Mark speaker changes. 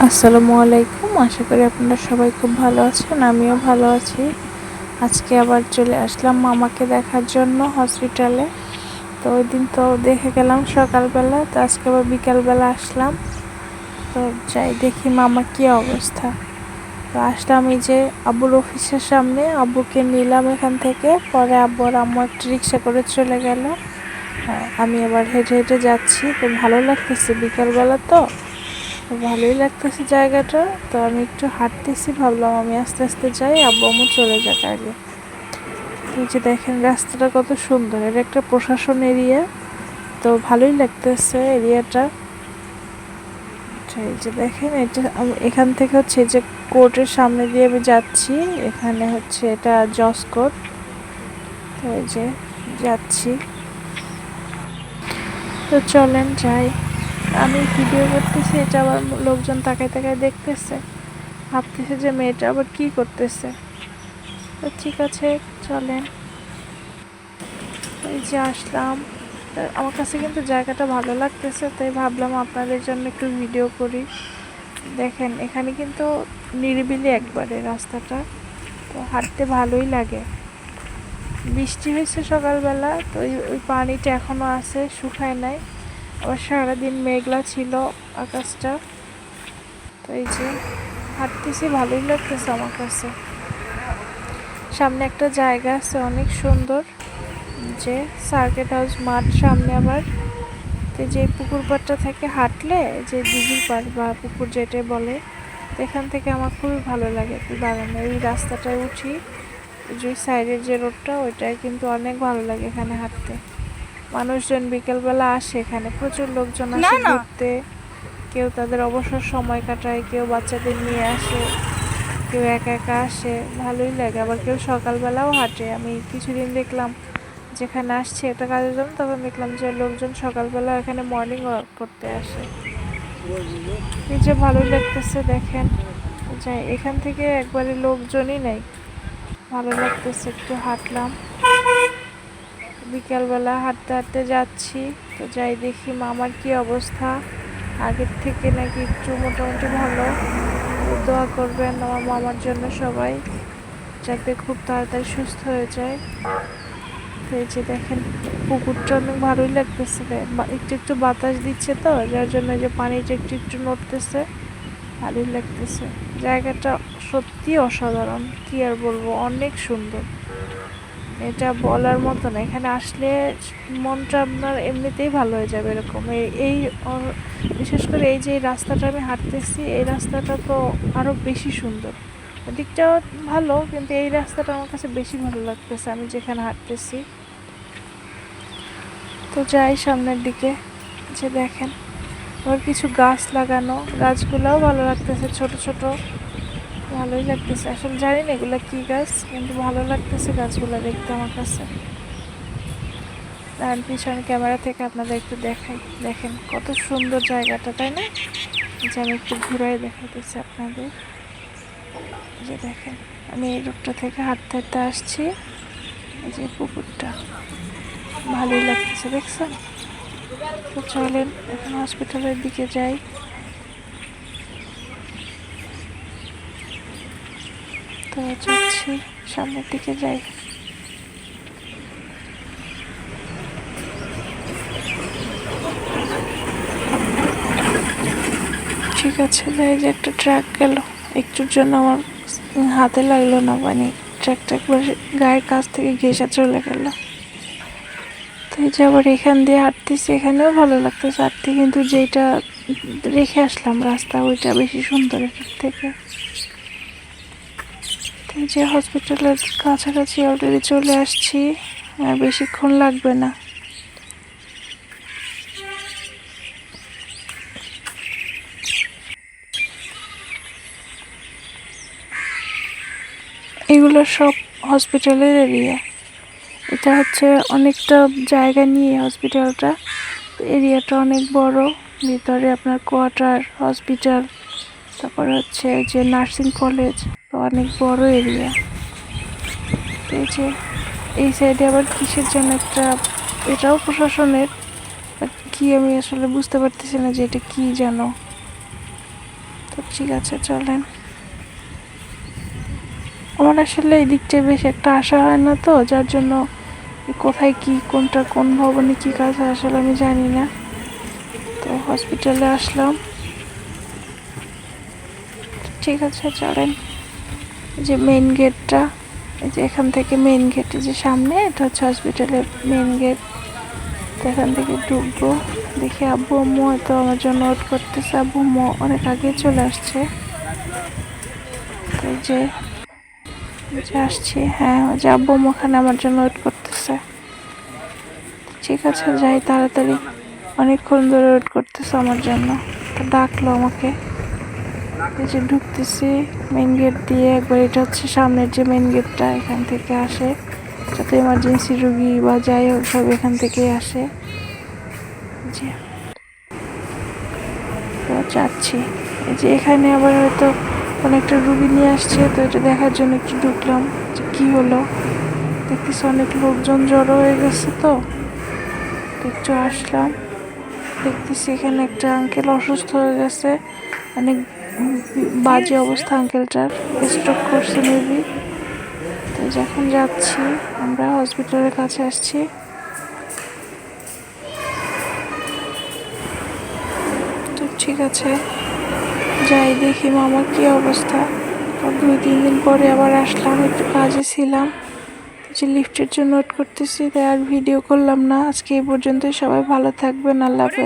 Speaker 1: আসসালামু আলাইকুম। আশা করি আপনারা সবাই খুব ভালো আছেন, আমিও ভালো আছি। আজকে আবার চলে আসলাম মামাকে দেখার জন্য হসপিটালে। তো ওই দিন তো দেখে গেলাম সকালবেলা, তো আজকে আবার বিকালবেলা আসলাম। তো যাই দেখি মামার কী অবস্থা। তো আসলাম এই যে আব্বুর অফিসের সামনে, আব্বুকে নিলাম এখান থেকে, পরে আব্বু আর আম্মু একটা রিক্সা করে চলে গেল। আমি আবার হেঁটে হেঁটে যাচ্ছি। তো ভালো লাগতেছে, বিকালবেলা তো ভালোই লাগতেছে জায়গাটা। তো আমি একটু হাঁটতেছি, ভাবলাম আমি আস্তে আস্তে যাই, আব্বু আম্মু চলে যাক আগে। এই যে দেখেন রাস্তাটা কত সুন্দর, এটা একটা প্রশাসন এরিয়া, তো ভালোই লাগতেছে এরিয়াটা। এই যে দেখেন এটা এখান থেকে হচ্ছে যে কোর্টের সামনে দিয়ে আমি যাচ্ছি, এখানে হচ্ছে এটা জজ কোর্ট। তো এই যে যাচ্ছি, তো চলেন যাই। আমি ভিডিও করতেছি, এটা আবার লোকজন তাকায় তাকায় দেখতেছে, ভাবতেছে যে মেয়েটা আবার কি করতেছে। তো ঠিক আছে, চলেন। এই যে আসলাম, আমার কাছে কিন্তু জায়গাটা ভালো লাগতেছে, তাই ভাবলাম আপনাদের জন্য একটু ভিডিও করি। দেখেন এখানে কিন্তু নিরিবিলি একবারে রাস্তাটা, তো হাঁটতে ভালোই লাগে। বৃষ্টি হয়েছে সকালবেলা, তো ওই পানিটা এখনও আছে, শুকায় নাই। আবার সারাদিন মেঘলা ছিল আকাশটা। তো এই যে হাঁটতেছি, ভালোই লাগতেছে আমার কাছে। সামনে একটা জায়গা আছে অনেক সুন্দর, যে সার্কিট হাউস মাঠ সামনে আবার। তো যে পুকুর পাড়টা থেকে হাঁটলে, যে দিঘির পাড় বা পুকুর যেটা বলে, এখান থেকে আমার খুবই ভালো লাগে দাঁড়ানো। এই রাস্তাটায় উঠি, যে সাইডের যে রোডটা, ওইটায় কিন্তু অনেক ভালো লাগে এখানে হাঁটতে। মানুষজন বিকেলবেলা আসে, এখানে প্রচুর লোকজন আসে ঘুরতে। কেউ তাদের অবসর সময় কাটায়, কেউ বাচ্চাদের নিয়ে আসে, কেউ একা একা আসে, ভালোই লাগে। আবার কেউ সকালবেলাও হাঁটে। আমি কিছুদিন দেখলাম যেখানে আসছে একটা কাজের জন্য, তখন দেখলাম যে লোকজন সকালবেলা এখানে মর্নিং ওয়াক করতে আসে। এই যে ভালোই লাগতেছে দেখেন, যাই এখান থেকে একবারে লোকজনই নেই, ভালো লাগতেছে। একটু হাঁটলাম, বিকালবেলা হাঁটতে হাঁটতে যাচ্ছি। তো যাই দেখি মামার কি অবস্থা, আগের থেকে নাকি একটু মোটামুটি ভালো। দোয়া করবেন আমার মামার জন্য সবাই, যাতে খুব তাড়াতাড়ি সুস্থ হয়ে যায়। তো এই যে দেখেন পুকুরটা অনেক ভালোই লাগতেছে, একটু একটু বাতাস দিচ্ছে, তো যার জন্য যে পানিটা একটু একটু নড়তেছে, ভালোই লাগতেছে। জায়গাটা সত্যি অসাধারণ, কি আর বলবো, অনেক সুন্দর। এটা বলার মতো না, এখানে আসলে মনটা আপনার এমনিতেই ভালো হয়ে যাবে এরকম। এই বিশেষ করে এই যে রাস্তাটা আমি হাঁটতেছি, এই রাস্তাটা তো আরও বেশি সুন্দর। ওদিকটাও ভালো, কিন্তু এই রাস্তাটা আমার কাছে বেশি ভালো লাগতেছে আমি যেখানে হাঁটতেছি। তো যাই সামনের দিকে, যে দেখেন আবার কিছু গাছ লাগানো, গাছগুলোও ভালো লাগতেছে, ছোট ছোট, ভালোই লাগতেছে। আসলে জানি না এগুলো কী গাছ, কিন্তু ভালো লাগতেছে গাছগুলো দেখতে আমার কাছে। আর পিছনে ক্যামেরা থেকে আপনাদের একটু দেখাই, দেখেন কত সুন্দর জায়গাটা, তাই না? যে আমি একটু ঘুরাই দেখাইতেছি আপনাদের। যে দেখেন আমি এই রোডটা থেকে হাঁটতে হাঁটতে আসছি, এই যে পুকুরটা, ভালোই লাগতেছে দেখছেন। তো চলেন এখন হসপিটালের দিকে যাই। তো যাচ্ছি, সামনের দিকে যাই। ঠিক আছে, যাই। যে একটা ট্রাক গেল, একটুর জন্য আমার হাতে লাগলো না, মানে ট্রাকটা একবার গায়ের কাছ থেকে ঘেঁষে চলে গেল। তো এই যে আবার এখান দিয়ে হাঁটতেছি, এখানেও ভালো লাগতেছে হাঁটতে, কিন্তু যেটা রেখে আসলাম রাস্তা, ওইটা বেশি সুন্দর এটার থেকে। তো এই যে হসপিটালের কাছাকাছি অলরেডি চলে আসছি, আর বেশিক্ষণ লাগবে না। এগুলো সব হসপিটালের এরিয়া। এটা হচ্ছে অনেকটা জায়গা নিয়ে হসপিটালটা, এরিয়াটা অনেক বড়। ভিতরে আপনার কোয়ার্টার, হসপিটাল, তারপরে হচ্ছে যে নার্সিং কলেজ, তো অনেক বড় এরিয়া। এই যে এই সাইডে আবার কিসের জন্য একটা, এটাও প্রশাসনের, কি আমি আসলে বুঝতে পারতেছি না যে এটা কি যেন। তো তো ঠিক আছে চলেন। আমার আসলে এই দিকটা বেশ একটা আসা হয় না, তো যার জন্য কোথায় কি কোনটা কোন ভবনে কি কাজ হয় আসলে আমি জানি না। তো হসপিটালে আসলাম। ঠিক আছে চলেন। যে মেইন গেটটা, এই যে এখান থেকে মেইন গেট, যে সামনে এটা হচ্ছে হসপিটালের মেইন গেট। তো এখান থেকে ঢুকবো। দেখি আব্বু আম্মু হয়তো আমার জন্য ওয়েট করতেছে। আব্বু আম্মু অনেক আগে চলে আসছে। তো এই যে আসছি, হ্যাঁ ওই যে আব্বু আম্মু ওখানে আমার জন্য ওয়েট করতেছে। ঠিক আছে যাই তাড়াতাড়ি, অনেকক্ষণ ধরে ওয়েট করতেছে আমার জন্য। তো ডাকলো আমাকে। এই যে ঢুকতেছি মেইন গেট দিয়ে একবার, এটা হচ্ছে সামনের যে মেইন গেটটা, এখান থেকে আসে যত এমার্জেন্সি রুগী বা যাই হোক সব এখান থেকেই আসে। যে তো যাচ্ছি, এই যে এখানে আবার হয়তো অনেকটা রুগী নিয়ে আসছে, তো এটা দেখার জন্য একটু ঢুকলাম যে কি হলো। দেখতেছি অনেক লোকজন জড়ো হয়ে গেছে, তো একটু আসলাম। দেখতেছি এখানে একটা আঙ্কেল অসুস্থ হয়ে গেছে, অনেক বাজে অবস্থা আঙ্কেলটার, স্ট্রোক করছে মেবি। তো যখন যাচ্ছি আমরা হসপিটালের কাছে আসছি। তো ঠিক আছে যাই দেখি মামার কি অবস্থা। 2-3 দিন পরে আবার আসলাম, একটু কাজে ছিলাম, যে লিফটের জন্য ওয়েট করতেছি, তাই আর ভিডিও করলাম না। আজকে এই পর্যন্তই, সবাই ভালো থাকবেন, আল্লাহ হাফেজ।